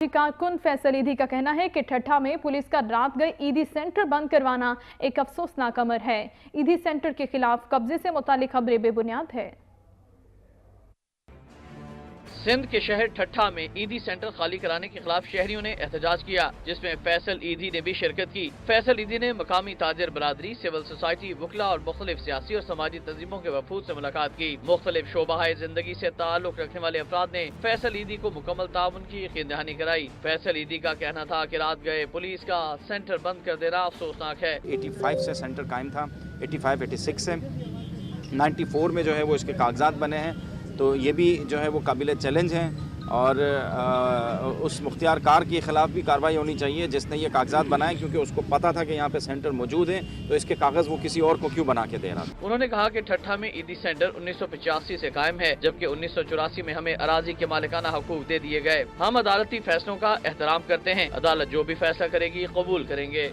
Party कारकुन फैसल ईदी का कहना है कि ठट्ठा में पुलिस का रात गए ईदी सेंटर बंद करवाना एक अफसोसनाक अमर है। ईदी सेंटर के खिलाफ कब्जे से मुतालिक खबरें बेबुनियाद है। सिंध के शहर ठट्ठा में ईदी सेंटर खाली कराने के खिलाफ शहरियों ने एहतजाज किया, जिसमें फैसल ईदी ने भी शिरकत की। फैसल ईदी ने मकामी ताजिर बरादरी, सिविल सोसाइटी, वकला और मुख्तलिफ सियासी और समाजी तंजीमों के वफूद से मुलाकात की। मुख्तलिफ शोबाए जिंदगी से ताल्लुक रखने वाले अफराद ने फैसल ईदी को मुकम्मल ताउन की यकीन दहानी कराई। फैसल ईदी का कहना था कि रात गए पुलिस का सेंटर बंद कर देना अफसोसनाक है। 85 से सेंटर कायम था, 85-86 से 94 में जो है वो इसके कागजात बने हैं, तो ये भी जो है वो काबिल चैलेंज हैं और उस मुख्तियार कार के खिलाफ भी कार्रवाई होनी चाहिए जिसने ये कागजात बनाए, क्योंकि उसको पता था कि यहाँ पे सेंटर मौजूद है, तो इसके कागज वो किसी और को क्यों बना के दे रहा था। उन्होंने कहा कि ठट्ठा में ईदी सेंटर 1985 से कायम है, जबकि 1984 में हमें अराजी के मालिकाना हकूक दे दिए गए। हम अदालती फैसलों का एहतराम करते हैं, अदालत जो भी फैसला करेगी कबूल करेंगे।